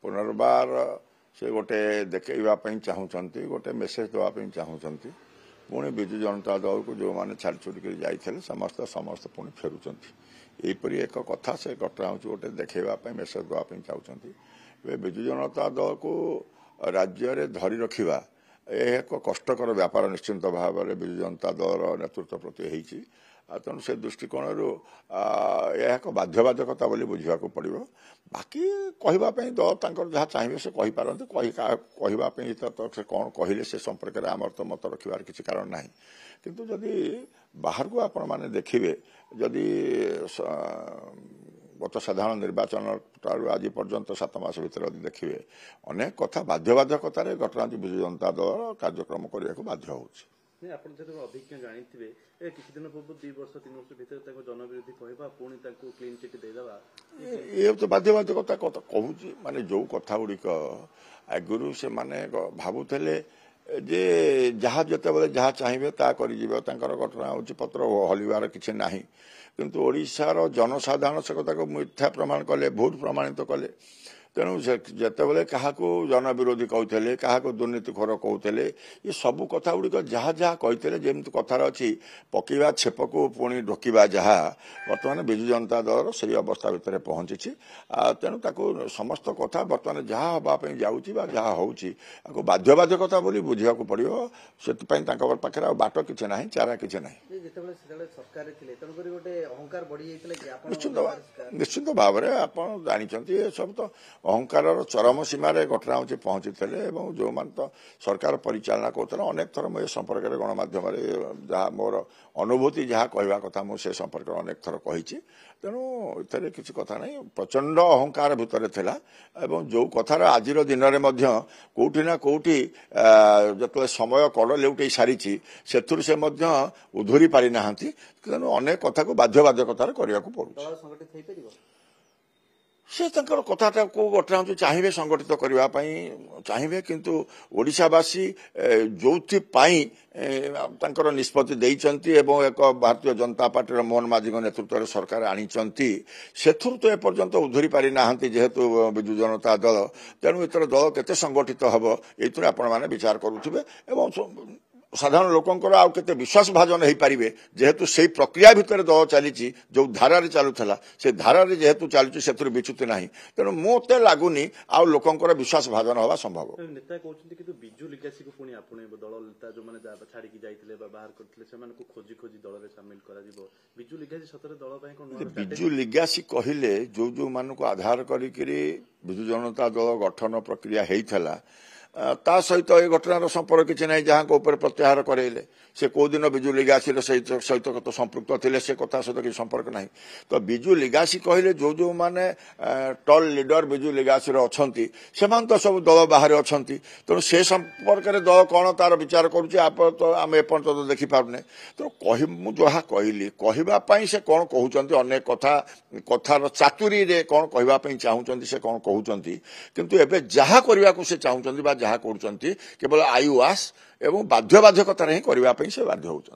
पुनर्बार से गोटे देखा चाहूँगी गोटे मेसेज देवाई चाहूँगी पुणी विजु जनता दल को जो मैंने छाड़ी छुड़ी जाते समस्त समस्त पुणी फेरुंट यहीपरी एक कथा से घटना हूँ गोटे देखा मेसेज देवाई चाहूँगी विजु जनता दल को राज्य में धरी रखा एक कष्टकर व्यापार निश्चिंत भाव में विजु जनता दल नेतृत्व प्रति तेणु से दृष्टिकोण एक बाध्यबाधकता बोली बुझा पड़ो बाकी कहवाई दल जहाँ चाहिए से कहींपारती कहवाई तो से कौन कहले से संपर्क में आमर तो मत रखार किसी कारण ना किंतु जदि बाहर को आपण मैंने देखिए जदि गत साधारण निर्वाचन आज पर्यंत 7 मास भर देखिए अनेक कथा बाध्यबाधकतार घटना विजु जनता दल कार्यक्रम करने को बाध्य हो अभिज्ञ जानी किसी दिन पूर्व 2 वर्ष 3 वर्ष भर जनविरोधी कहवा पुणी क्लीन चिट देदेवा ये तो बाध्यबाधकता कथा कहूँ माने जो कथा गुड़िक आगुरी से माने भावुले जे जहाँ जिते जहाँ चाहिए ता कर घटना हूँ पत्र हलिबार किसी ना किंतु ओडिशार जनसाधारण से कथा को मिथ्या प्रमाण कले भूत प्रमाणित कले तेणु जिते क्या जनविरोधी कहते क्या दुर्नीतिखोर कहते ये सबू कथा गुड़िक जहाँ जहाँ कहते जमी कथार अच्छी पकेवा छेप को पुणी ढोकिबा जहाँ बर्तमान विजु जनता दल से अवस्था भितर पहुंची तेणु ताकू समस्त कथा बर्तमान जहाँ हाँपाई जाऊँगी जहाँ हो बाध्यबाधकता बोली बुझा पड़ो से पाखे बाट किसी ना चारा किसी ना निश्चित भाव में आप जानते सब तो अहंकार चरम सीमार घटना हूँ पहुंची जो मान तो सरकार परिचालना करते अनेक थर मुझे संपर्क में गणमाध्यम जहाँ मोर अनुभूति जहाँ कहवा कथा मुझे संपर्क में अनेक थर कही तेणु इतने किसी कथा नहीं प्रचंड अहंकार भितर थिला एवं जो कथार आज दिन में कौटी ना कौटी जो समय कड़ लेउटे सारी से उधुरी पारि ना तेणु अनेक कथा को बाध्यबाधकतार करने को पड़ू से कथाटा को घटना हूँ चाहिए संगठित करने चाहिए किंतु ओडिशावासी जो निष्पत्ति देइचंती एवं एक भारतीय जनता पार्टी मोहन माझी नेतृत्व सरकार आनीचंती सेथुर तो एपर्यंत उधुरी पारि ना जेहेतु विजु जनता दल तेणु इतर दल केते संगठित हम ये आपण मैंने विचार करुवे एवं साधारण लोकंर आउ केते विश्वास भाजन हो पारे जेहेतु से प्रक्रिया भितर दल चली जो धारा चलुला से धारा जेहेतु चलुची से विच्युति ना तेणु मत लगुनि आउ लोकंर विश्वास भाजन हवा संभव नेता कहते कि विजु लिगासी को पुणी आपणे दल नेता जो मैंने छाड़ी जाते बाहर करते खोजी खोजी दल में सामिल कर विजु लिगासी सतरे दल विजु लिगासी कहले जो जो मानक आधार करी विजु जनता दल गठन प्रक्रिया होता ता सहित ये घटनार संपर्क किसी ना जहाँ प्रत्याहार करेले से कौ दिन विजु लिगासी सहित तो संपृक्त थे से कथा सहित किसी संपर्क ना तो विजु लिगासी कहले जो जो माने टल लीडर विजु लिगासी अच्छा से तो सब दल बाहर अच्छा तेणु से संपर्क में दल कौन तार विचार करुचे आप तो आम एपर्यंत तो देखिपारे तेणु मुझे जहाँ कहली कहवाई से कौन कहते अनेक कथा कथार चातुरी कौन कहवाई चाहूँगी से कौन कहते किंतु एवं जहाँ करने को से चाहूँगी जहाँ कर केवल आयु आस एवं बाध्यबाधकतार ही करने से बाध्य होती।